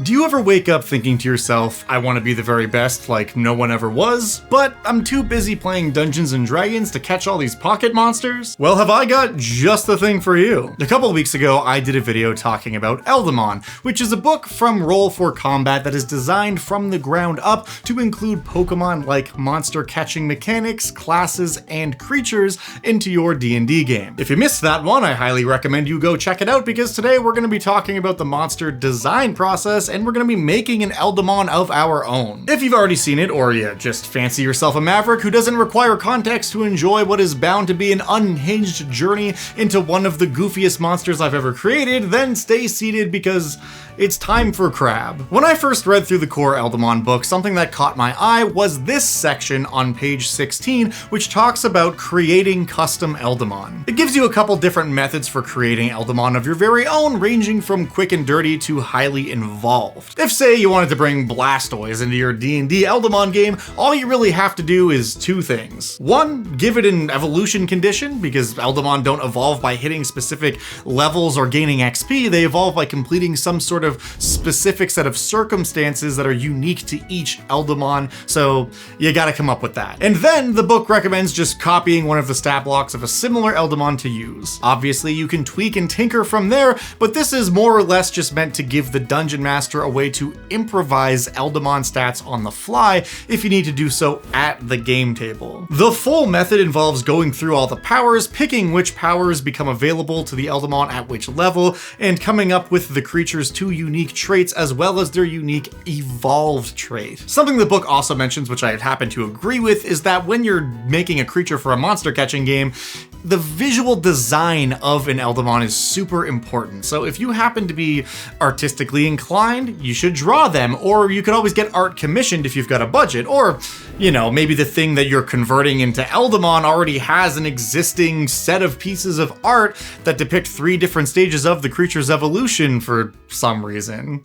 Do you ever wake up thinking to yourself, I want to be the very best like no one ever was, but I'm too busy playing Dungeons and Dragons to catch all these pocket monsters? Well, have I got just the thing for you. A couple weeks ago, I did a video talking about Eldamon, which is a book from Roll for Combat that is designed from the ground up to include Pokemon like monster catching mechanics, classes, and creatures into your D&D game. If you missed that one, I highly recommend you go check it out because today we're going to be talking about the monster design process and we're going to be making an Eldamon of our own. If you've already seen it, or you just fancy yourself a maverick who doesn't require context to enjoy what is bound to be an unhinged journey into one of the goofiest monsters I've ever created, then stay seated because it's time for Crab. When I first read through the core Eldamon book, something that caught my eye was this section on page 16, which talks about creating custom Eldamon. It gives you a couple different methods for creating Eldamon of your very own, ranging from quick and dirty to highly involved. If, say, you wanted to bring Blastoise into your D&D Eldamon game, all you really have to do is two things. One, give it an evolution condition, because Eldamon don't evolve by hitting specific levels or gaining XP, they evolve by completing some sort of specific set of circumstances that are unique to each Eldamon, so you gotta come up with that. And then the book recommends just copying one of the stat blocks of a similar Eldamon to use. Obviously you can tweak and tinker from there, but this is more or less just meant to give the Dungeon Master a way to improvise Eldamon stats on the fly if you need to do so at the game table. The full method involves going through all the powers, picking which powers become available to the Eldamon at which level, and coming up with the creature's two unique traits as well as their unique evolved trait. Something the book also mentions, which I happen to agree with, is that when you're making a creature for a monster catching game, the visual design of an Eldamon is super important. So if you happen to be artistically inclined, you should draw them, or you could always get art commissioned if you've got a budget, or, you know, maybe the thing that you're converting into Eldamon already has an existing set of pieces of art that depict 3 different stages of the creature's evolution for some reason.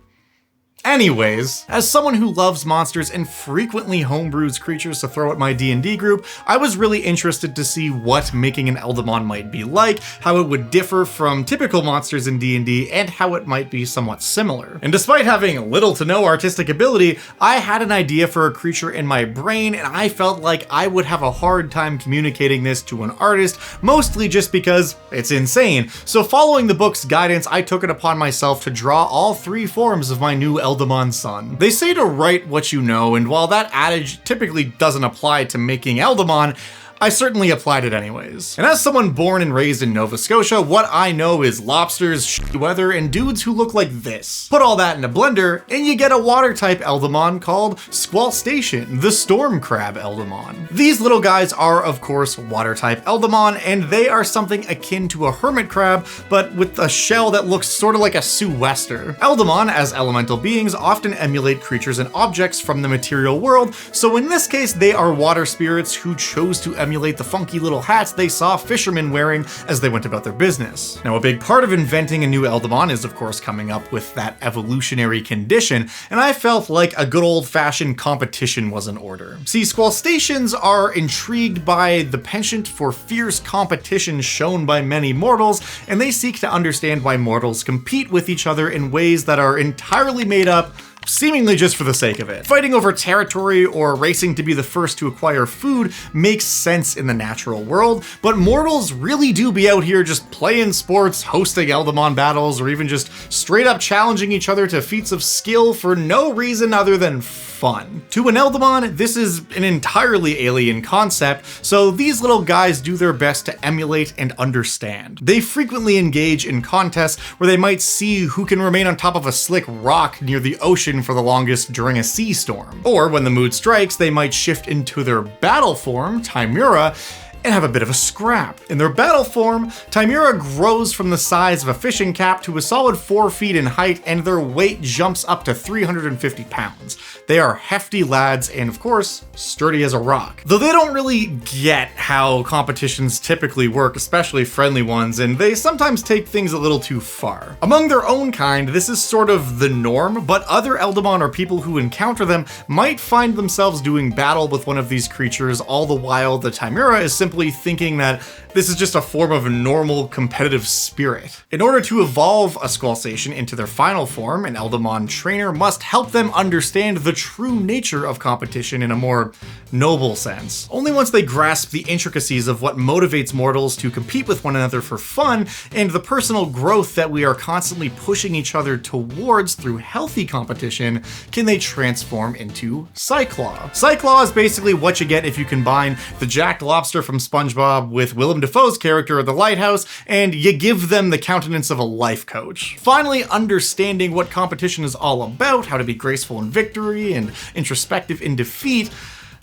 Anyways, as someone who loves monsters and frequently homebrews creatures to throw at my D&D group, I was really interested to see what making an Eldamon might be like, how it would differ from typical monsters in D&D, and how it might be somewhat similar. And despite having little to no artistic ability, I had an idea for a creature in my brain, and I felt like I would have a hard time communicating this to an artist, mostly just because it's insane. So following the book's guidance, I took it upon myself to draw all 3 forms of my new Eldamon son. They say to write what you know, and while that adage typically doesn't apply to making Eldamon, I certainly applied it anyways. And as someone born and raised in Nova Scotia, what I know is lobsters, shitty weather, and dudes who look like this. Put all that in a blender, and you get a water-type Eldamon called SQUALLSTACEAN, the storm crab Eldamon. These little guys are, of course, water-type Eldamon, and they are something akin to a hermit crab, but with a shell that looks sort of like a sou'wester. Eldamon, as elemental beings, often emulate creatures and objects from the material world, so in this case, they are water spirits who chose to emulate the funky little hats they saw fishermen wearing as they went about their business. Now, a big part of inventing a new Eldamon is, of course, coming up with that evolutionary condition, and I felt like a good old-fashioned competition was in order. See, SQUALLSTACEANs are intrigued by the penchant for fierce competition shown by many mortals, and they seek to understand why mortals compete with each other in ways that are entirely made up, seemingly just for the sake of it. Fighting over territory or racing to be the first to acquire food makes sense in the natural world, but mortals really do be out here just playing sports, hosting Eldamon battles, or even just straight up challenging each other to feats of skill for no reason other than fun. To an Eldamon, this is an entirely alien concept, so these little guys do their best to emulate and understand. They frequently engage in contests where they might see who can remain on top of a slick rock near the ocean for the longest during a sea storm. Or when the mood strikes, they might shift into their battle form, Timura, and have a bit of a scrap. In their battle form, Timura grows from the size of a fishing cap to a solid 4 feet in height, and their weight jumps up to 350 pounds. They are hefty lads and, of course, sturdy as a rock. Though they don't really get how competitions typically work, especially friendly ones, and they sometimes take things a little too far. Among their own kind, this is sort of the norm, but other Eldamon or people who encounter them might find themselves doing battle with one of these creatures, all the while the Timura is simply simply thinking that this is just a form of normal competitive spirit. In order to evolve a SQUALLSTACEAN into their final form, an Eldamon trainer must help them understand the true nature of competition in a more noble sense. Only once they grasp the intricacies of what motivates mortals to compete with one another for fun, and the personal growth that we are constantly pushing each other towards through healthy competition, can they transform into Cyclaw. Cyclaw is basically what you get if you combine the Jack Lobster from SpongeBob with Willem Dafoe's character of the Lighthouse, and you give them the countenance of a life coach. Finally, understanding what competition is all about, how to be graceful in victory and introspective in defeat,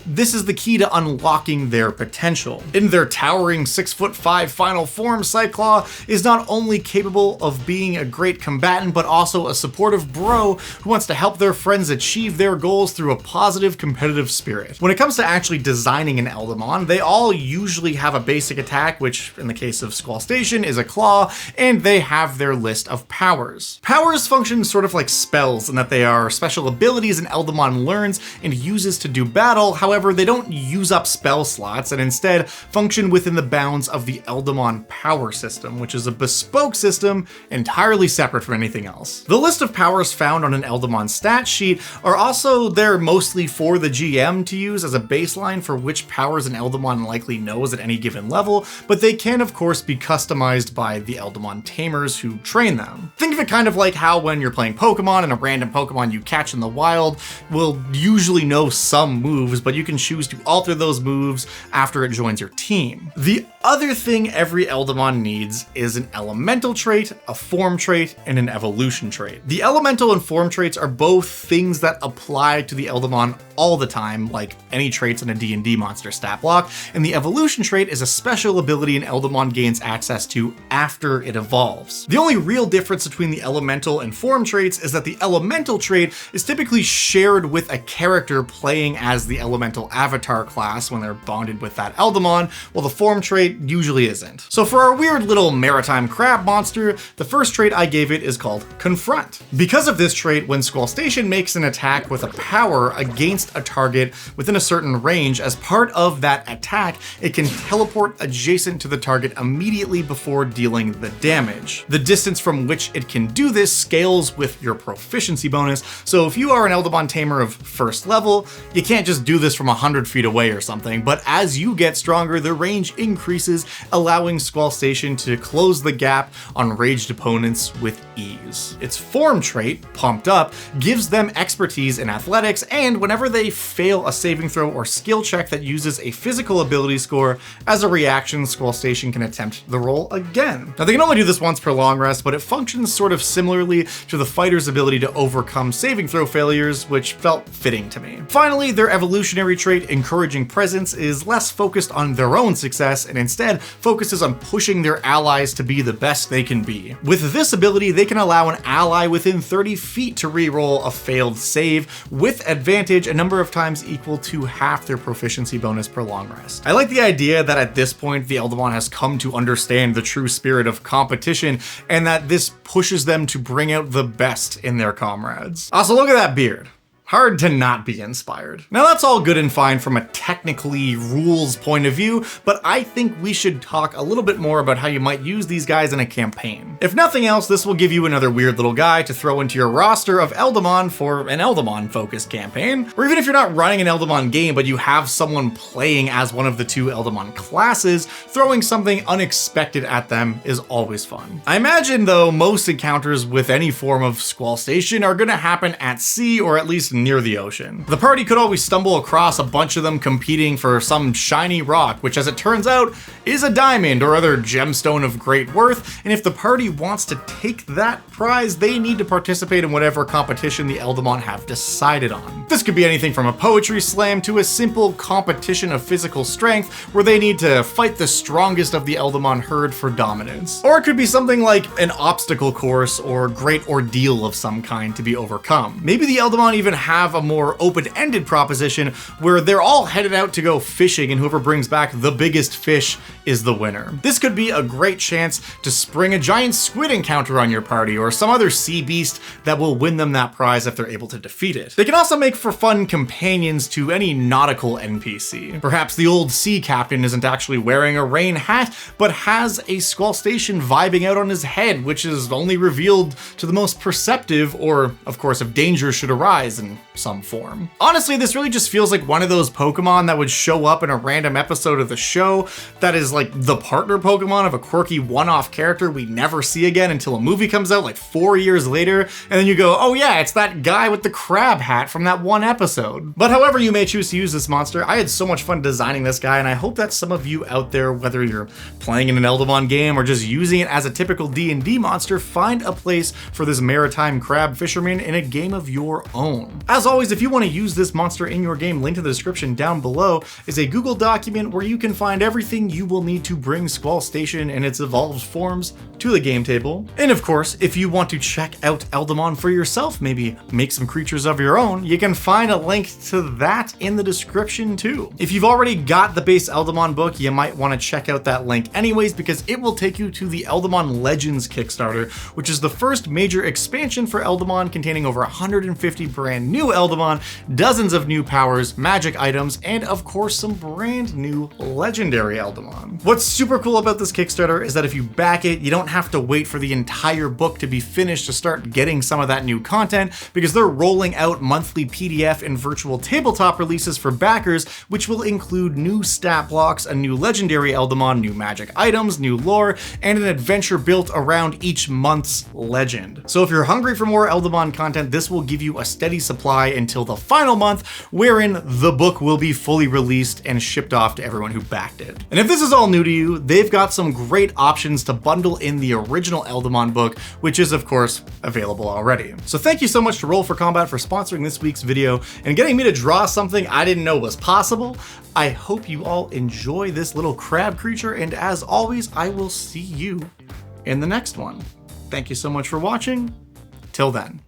this is the key to unlocking their potential. In their towering 6'5" final form, Cyclaw is not only capable of being a great combatant, but also a supportive bro who wants to help their friends achieve their goals through a positive competitive spirit. When it comes to actually designing an Eldamon, they all usually have a basic attack, which in the case of SQUALLSTACEAN is a claw, and they have their list of powers. Powers function sort of like spells in that they are special abilities an Eldamon learns and uses to do battle. However, they don't use up spell slots and instead function within the bounds of the Eldamon power system, which is a bespoke system entirely separate from anything else. The list of powers found on an Eldamon stat sheet are also there mostly for the GM to use as a baseline for which powers an Eldamon likely knows at any given level, but they can of course be customized by the Eldamon tamers who train them. Think of it kind of like how when you're playing Pokemon and a random Pokemon you catch in the wild will usually know some moves, but you can choose to alter those moves after it joins your team. The other thing every Eldamon needs is an elemental trait, a form trait, and an evolution trait. The elemental and form traits are both things that apply to the Eldamon all the time, like any traits in a D&D monster stat block, and the evolution trait is a special ability an Eldamon gains access to after it evolves. The only real difference between the elemental and form traits is that the elemental trait is typically shared with a character playing as the elemental avatar class when they're bonded with that Eldamon, while the form trait usually isn't. So for our weird little maritime crab monster, the first trait I gave it is called Confront. Because of this trait, when SQUALLSTACEAN makes an attack with a power against a target within a certain range, as part of that attack, it can teleport adjacent to the target immediately before dealing the damage. The distance from which it can do this scales with your proficiency bonus, so if you are an Eldamon tamer of first level, you can't just do this from 100 feet away or something, but as you get stronger, the range increases, allowing SQUALLSTACEAN to close the gap on ranged opponents with ease. Its form trait, Pumped Up, gives them expertise in athletics, and whenever they fail a saving throw or skill check that uses a physical ability score, as a reaction, SQUALLSTACEAN can attempt the roll again. Now they can only do this once per long rest, but it functions sort of similarly to the fighter's ability to overcome saving throw failures, which felt fitting to me. Finally, their evolutionary trait, Encouraging Presence, is less focused on their own success and instead focuses on pushing their allies to be the best they can be. With this ability, they can allow an ally within 30 feet to reroll a failed save with advantage a number of times equal to half their proficiency bonus per long rest. I like the idea that at this point the Eldamon has come to understand the true spirit of competition and that this pushes them to bring out the best in their comrades. Also, look at that beard. Hard to not be inspired. Now that's all good and fine from a technically rules point of view, but I think we should talk a little bit more about how you might use these guys in a campaign. If nothing else, this will give you another weird little guy to throw into your roster of Eldamon for an Eldamon focused campaign. Or even if you're not running an Eldamon game, but you have someone playing as one of the two Eldamon classes, throwing something unexpected at them is always fun. I imagine though, most encounters with any form of SQUALLSTACEAN are gonna happen at sea or at least near the ocean. The party could always stumble across a bunch of them competing for some shiny rock, which as it turns out is a diamond or other gemstone of great worth, and if the party wants to take that prize, they need to participate in whatever competition the Eldamon have decided on. This could be anything from a poetry slam to a simple competition of physical strength where they need to fight the strongest of the Eldamon herd for dominance. Or it could be something like an obstacle course or great ordeal of some kind to be overcome. Maybe the Eldamon even have a more open-ended proposition where they're all headed out to go fishing and whoever brings back the biggest fish is the winner. This could be a great chance to spring a giant squid encounter on your party or some other sea beast that will win them that prize if they're able to defeat it. They can also make for fun companions to any nautical NPC. Perhaps the old sea captain isn't actually wearing a rain hat, but has a Squall Station vibing out on his head, which is only revealed to the most perceptive, or of course if danger should arise in some form. Honestly, this really just feels like one of those Pokemon that would show up in a random episode of the show that is like the partner Pokemon of a quirky one-off character we never see again until a movie comes out like 4 years later, and then you go, oh yeah, it's that guy with the crab hat from that one episode. But however you may choose to use this monster, I had so much fun designing this guy, and I hope that some of you out there, whether you're playing in an Eldamon game or just using it as a typical D&D monster, find a place for this maritime crab fisherman in a game of your own. As always, if you want to use this monster in your game, link to the description down below is a Google document where you can find everything you will need to bring Squall Station and its evolved forms to the game table. And of course, if you want to check out Eldamon for yourself, maybe make some creatures of your own, you can find a link to that in the description too. If you've already got the base Eldamon book, you might want to check out that link anyways, because it will take you to the Eldamon Legends Kickstarter, which is the first major expansion for Eldamon, containing over 150 brand new Eldamon, dozens of new powers, magic items, and of course some brand new legendary Eldamon. What's super cool about this Kickstarter is that if you back it, you don't have to wait for the entire book to be finished to start getting some of that new content, because they're rolling out monthly PDF and virtual tabletop releases for backers, which will include new stat blocks, a new legendary Eldamon, new magic items, new lore, and an adventure built around each month's legend. So if you're hungry for more Eldamon content, this will give you a steady supply until the final month, wherein the book will be fully released and shipped off to everyone who backed it. And if this is all new to you, they've got some great options to bundle in the original Eldamon book, which is of course available already. So thank you so much to Roll for Combat for sponsoring this week's video and getting me to draw something I didn't know was possible. I hope you all enjoy this little crab creature, and as always, I will see you in the next one. Thank you so much for watching. Till then.